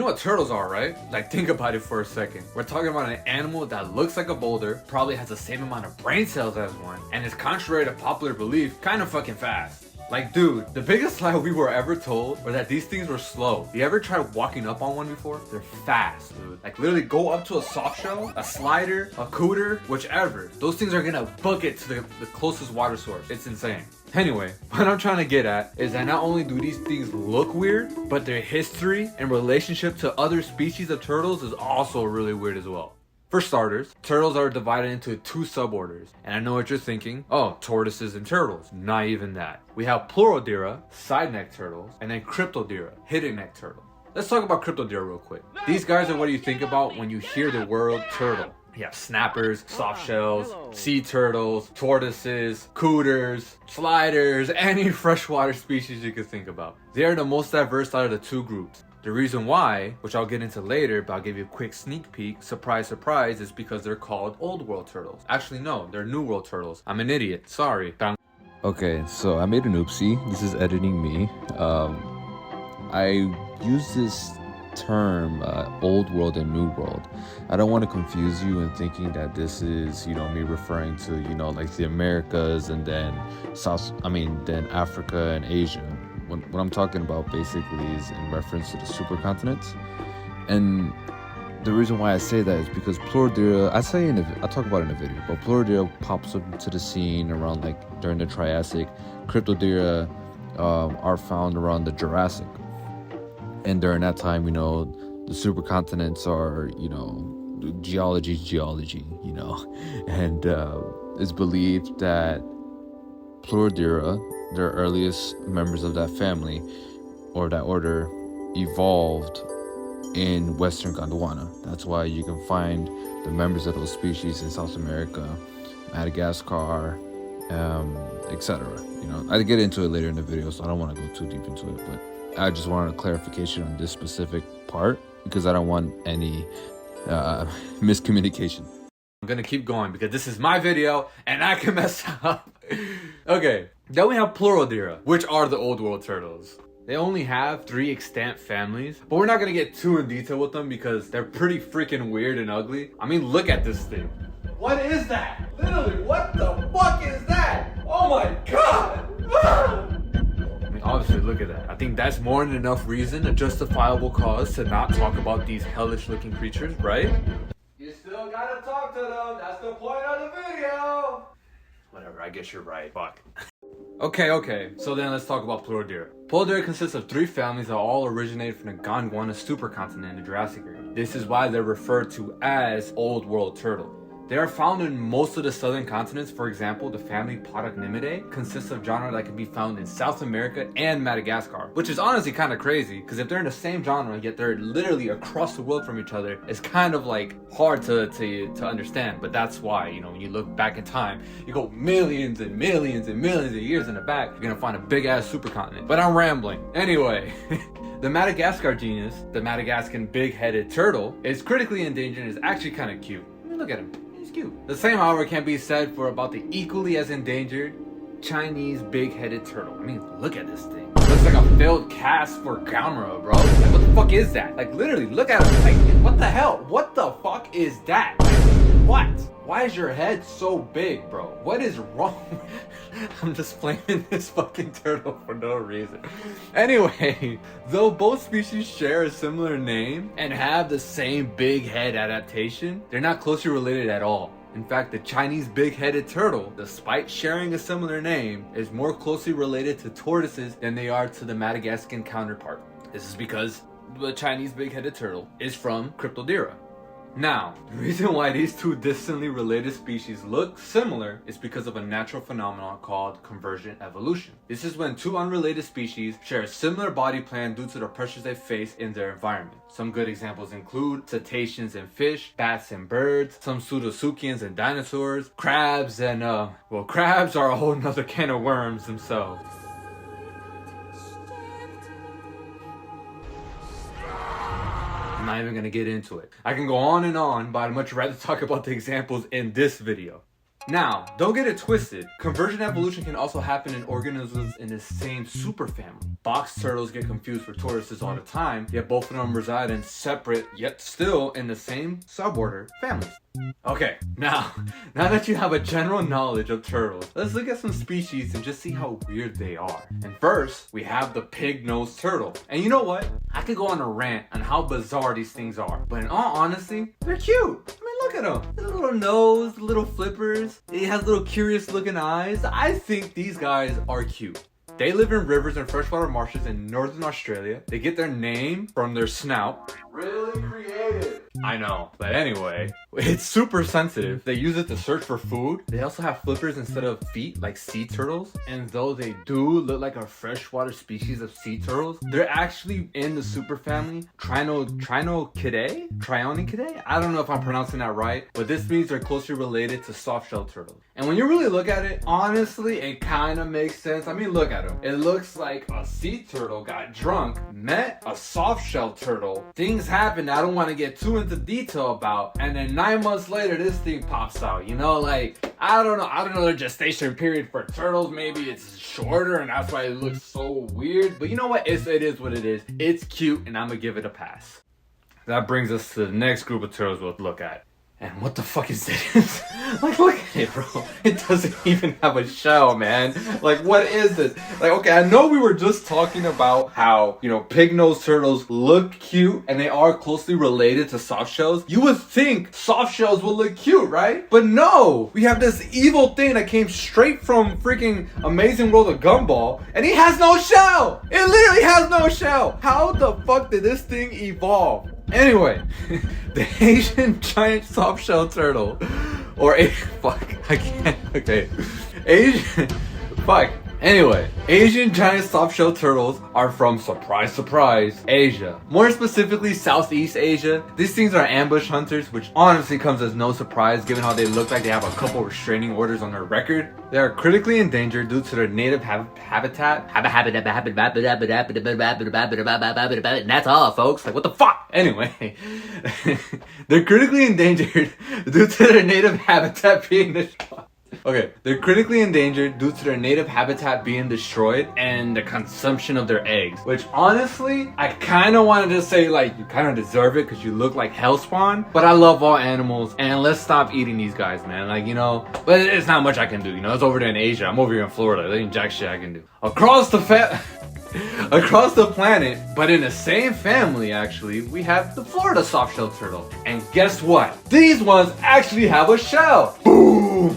You know what turtles are, right? Like, think about it for a second. We're talking about an animal that looks like a boulder, probably has the same amount of brain cells as one, and is contrary to popular belief, kind of fucking fast. Like, dude, the biggest lie we were ever told was that these things were slow. You ever tried walking up on one before? They're fast, dude. Like, literally go up to a soft shell, a slider, a cooter, whichever. Those things are gonna book it to the closest water source. It's insane. Anyway, what I'm trying to get at is that not only do these things look weird, but their history and relationship to other species of turtles is also really weird as well. For starters, turtles are divided into two suborders, and I know what you're thinking, oh, tortoises and turtles. Not even that. We have Pleurodira, side-neck turtles, and then Cryptodira, hidden-neck turtle. Let's talk about Cryptodira real quick. These guys are what you think about when you hear the word turtle. You have snappers, soft shells, sea turtles, tortoises, cooters, sliders, any freshwater species you could think about. They are the most diverse out of the two groups. The reason why, which I'll get into later, but I'll give you a quick sneak peek, surprise, surprise, is because they're called Old World turtles. Actually, no, they're New World turtles. I'm an idiot, sorry. Okay, so I made an oopsie. This is editing me. I use this term, Old World and New World. I don't want to confuse you in thinking that this is, me referring to, like the Americas and then then Africa and Asia. What I'm talking about basically is in reference to the supercontinents. And the reason why I say that is because Pleurodira, I talk about it in a video, but Pleurodira pops up into the scene around like during the Triassic. Cryptodira are found around the Jurassic. And during that time, the supercontinents are, geology's geology, and it's believed that Pleurodira, their earliest members of that family or that order, evolved in Western Gondwana. That's why you can find the members of those species in South America, Madagascar, etc. I'll get into it later in the video, so I don't want to go too deep into it, but I just wanted a clarification on this specific part because I don't want any miscommunication. I'm gonna keep going because this is my video and I can mess up. Okay, then we have Pleurodira, which are the Old World turtles. They only have 3 extant families, but we're not gonna get too in detail with them because they're pretty freaking weird and ugly. I mean, look at this thing. What is that? Literally, what the fuck is that? Oh my god! Obviously, look at that. I think that's more than enough reason, a justifiable cause to not talk about these hellish looking creatures, right? You still gotta talk to them. That's the point of the video. Whatever, I guess you're right. Fuck. Okay. So then let's talk about Pleurodira. Pleurodira consists of 3 families that all originated from the Gondwana supercontinent in the Jurassic era. This is why they're referred to as Old World turtle. They are found in most of the southern continents. For example, the family Podocnimidae consists of genre that can be found in South America and Madagascar, which is honestly kind of crazy because if they're in the same genre yet they're literally across the world from each other, it's kind of like hard to understand. But that's why, when you look back in time, you go millions and millions and millions of years in the back, you're gonna find a big ass supercontinent. But I'm rambling. Anyway. The Madagascar genus, the Madagascan big-headed turtle, is critically endangered and is actually kind of cute. I mean, look at him. Cute. The same, however, can be said for about the equally as endangered Chinese big-headed turtle. I mean, look at this thing. It looks like a failed cast for camera, bro. Like, what the fuck is that? Like, literally, look at it. Like, what the hell? What the fuck is that? What? Why is your head so big, bro? What is wrong? I'm just blaming this fucking turtle for no reason. Anyway, though both species share a similar name and have the same big head adaptation, they're not closely related at all. In fact, the Chinese big-headed turtle, despite sharing a similar name, is more closely related to tortoises than they are to the Madagascan counterpart. This is because the Chinese big-headed turtle is from Cryptodira. Now, the reason why these two distantly related species look similar is because of a natural phenomenon called convergent evolution. This is when 2 unrelated species share a similar body plan due to the pressures they face in their environment. Some good examples include cetaceans and fish, bats and birds, some pseudotsuchians and dinosaurs, crabs and crabs are a whole nother can of worms themselves. I'm not even gonna get into it. I can go on and on, but I'd much rather talk about the examples in this video. Now, don't get it twisted. Convergent evolution can also happen in organisms in the same superfamily. Box turtles get confused for tortoises all the time, yet both of them reside in separate, yet still in the same suborder families. Okay, now that you have a general knowledge of turtles, let's look at some species and just see how weird they are. And first, we have the pig-nosed turtle. And you know what? I could go on a rant on how bizarre these things are, but in all honesty, they're cute. I mean, look at them. The little nose, the little flippers. It has little curious looking eyes. I think these guys are cute. They live in rivers and freshwater marshes in northern Australia. They get their name from their snout. Really creative. I know, but anyway, it's super sensitive. They use it to search for food. They also have flippers instead of feet like sea turtles. And though they do look like a freshwater species of sea turtles, they're actually in the superfamily Trionychidae? I don't know if I'm pronouncing that right, but this means they're closely related to soft-shell turtles. And when you really look at it, honestly, it kind of makes sense. I mean, look at them. It looks like a sea turtle got drunk, met a soft-shell turtle. Things happened I don't want to get too into detail about, and then 9 months later, this thing pops out. You know, like, I don't know their gestation period for turtles. Maybe it's shorter, and that's why it looks so weird. But you know what? It is what it is. It's cute, and I'm gonna give it a pass. That brings us to the next group of turtles we'll look at. And what the fuck is this? Like, look at it, bro. It doesn't even have a shell, man. Like, what is this? Like, okay, I know we were just talking about how, you know, pig-nosed turtles look cute and they are closely related to soft shells. You would think soft shells would look cute, right? But no! We have this evil thing that came straight from freaking Amazing World of Gumball, and he has no shell! It literally has no shell! How the fuck did this thing evolve? Anyway, the Asian giant soft-shell turtle, or Asian giant soft-shell turtles are from, surprise, surprise, Asia. More specifically, Southeast Asia. These things are ambush hunters, which honestly comes as no surprise given how they look like they have a couple restraining orders on their record. They are critically endangered due to their native habitat. And that's all, folks. Like, what the fuck? Anyway, they're critically endangered due to their native habitat being destroyed. Okay, they're critically endangered due to their native habitat being destroyed and the consumption of their eggs. Which honestly, I kind of wanted to say like, you kind of deserve it because you look like hellspawn. But I love all animals and let's stop eating these guys, man. Like, you know, but it's not much I can do. You know, it's over there in Asia. I'm over here in Florida. There ain't jack shit I can do. Across the planet, but in the same family actually, we have the Florida soft-shell turtle. And guess what? These ones actually have a shell. Boom!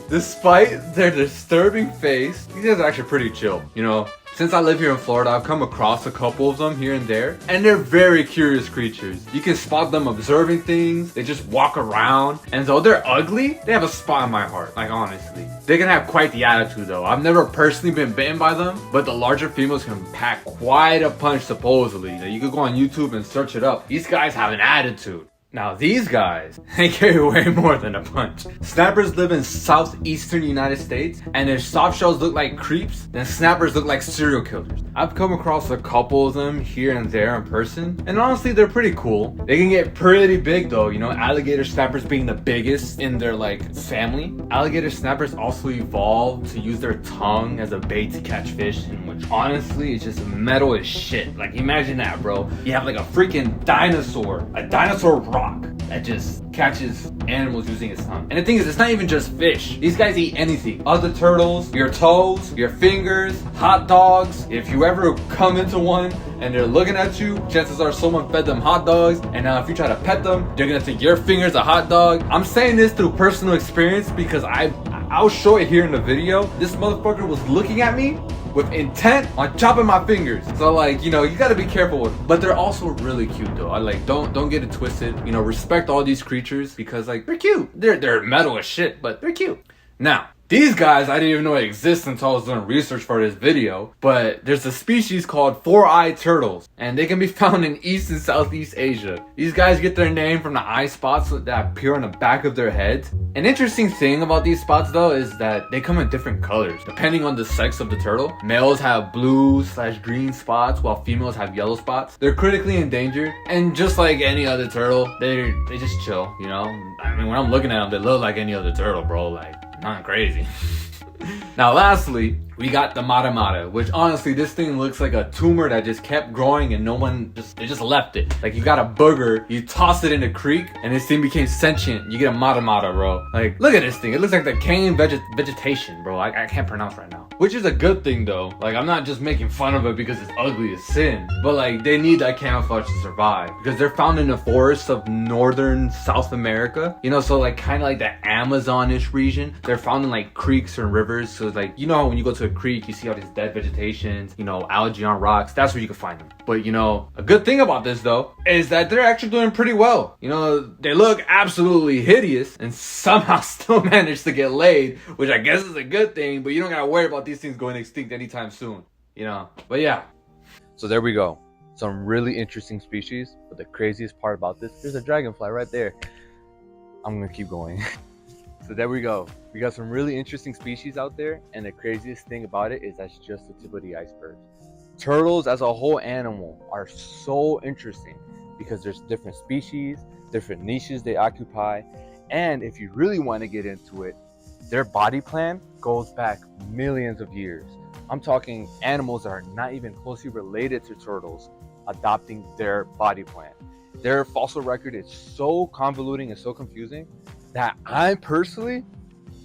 Despite their disturbing face, these guys are actually pretty chill, you know. Since I live here in Florida, I've come across a couple of them here and there, and they're very curious creatures. You can spot them observing things, they just walk around, and though they're ugly, they have a spot in my heart, like honestly. They can have quite the attitude though. I've never personally been bitten by them, but the larger females can pack quite a punch supposedly. Now, you could go on YouTube and search it up. These guys have an attitude. Now these guys, they carry way more than a punch. Snappers live in southeastern United States, and if soft shells look like creeps, then snappers look like serial killers. I've come across a couple of them here and there in person, and honestly they're pretty cool. They can get pretty big though, you know, alligator snappers being the biggest in their like family. Alligator snappers also evolved to use their tongue as a bait to catch fish, and which honestly is just metal as shit. Like imagine that, bro. You have like a freaking dinosaur, a dinosaur rock that just catches animals using its tongue. And the thing is, it's not even just fish. These guys eat anything. Other turtles, your toes, your fingers, hot dogs. If you ever come into one and they're looking at you, chances are someone fed them hot dogs. And now if you try to pet them, they're gonna think your finger's a hot dog. I'm saying this through personal experience because I'll show it here in the video. This motherfucker was looking at me with intent on chopping my fingers. So like, you know, you gotta be careful with them. But they're also really cute though. I like, don't get it twisted. You know, respect all these creatures because like, they're cute. They're metal as shit, but they're cute. Now, These guys, I didn't even know exist until I was doing research for this video, but there's a species called four-eyed turtles, and they can be found in East and Southeast Asia. These guys get their name from the eye spots that appear on the back of their heads. An interesting thing about these spots though is that they come in different colors, depending on the sex of the turtle. Males have blue/green spots, while females have yellow spots. They're critically endangered, and just like any other turtle, they just chill, you know? I mean, when I'm looking at them, they look like any other turtle, bro, like, not crazy. Now lastly, we got the mata mata, which honestly, this thing looks like a tumor that just kept growing and they just left it. Like you got a booger, you toss it in a creek, and this thing became sentient. You get a mata mata, bro. Like, look at this thing. It looks like the cane vegetation, bro. I can't pronounce right now. Which is a good thing though. Like, I'm not just making fun of it because it's ugly as sin, but like, they need that camouflage to survive because they're found in the forests of northern South America. You know, so like kind of like the Amazon-ish region. They're found in like creeks and rivers. So like, you know, when you go to a creek, you see all these dead vegetations, you know, algae on rocks. That's where you can find them. But you know, a good thing about this though is that they're actually doing pretty well. You know, they look absolutely hideous and somehow still manage to get laid, which I guess is a good thing, but you don't gotta worry about these things going extinct anytime soon, you know. But yeah. So there we go. Some really interesting species, but the craziest part about this, there's a dragonfly right there. I'm gonna keep going. So there we go. We got some really interesting species out there, and the craziest thing about it is that's just the tip of the iceberg. Turtles as a whole animal are so interesting because there's different species, different niches they occupy, and if you really want to get into it, their body plan goes back millions of years. I'm talking animals that are not even closely related to turtles adopting their body plan. Their fossil record is so convoluting and so confusing that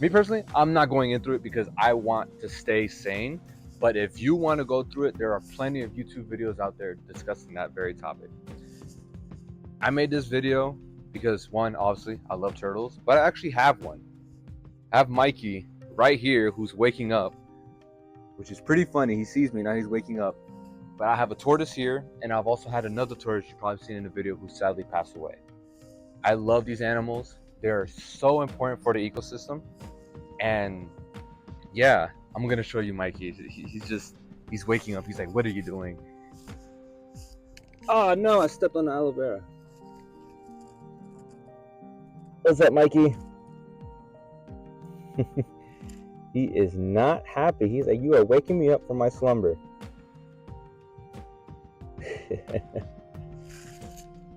me personally, I'm not going into it because I want to stay sane. But if you want to go through it, there are plenty of YouTube videos out there discussing that very topic. I made this video because one, obviously, I love turtles, but I actually have one. I have Mikey right here who's waking up, which is pretty funny. He sees me, now he's waking up. But I have a tortoise here, and I've also had another tortoise you've probably seen in the video who sadly passed away. I love these animals. They're so important for the ecosystem. And yeah, I'm gonna show you Mikey. He's waking up. He's like, what are you doing? Oh no, I stepped on the aloe vera. What's up, Mikey? He is not happy. He's like, you are waking me up from my slumber.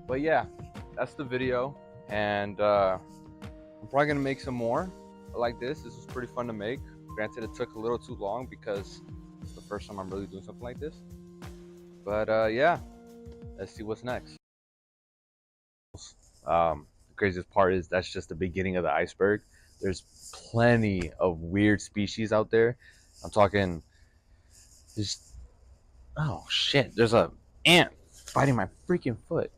But yeah, that's the video. And I'm probably gonna make some more like this. This was pretty fun to make. Granted, it took a little too long because it's the first time I'm really doing something like this. But yeah, let's see what's next. The craziest part is that's just the beginning of the iceberg. There's plenty of weird species out there. I'm talking just, oh shit, there's a ant biting my freaking foot.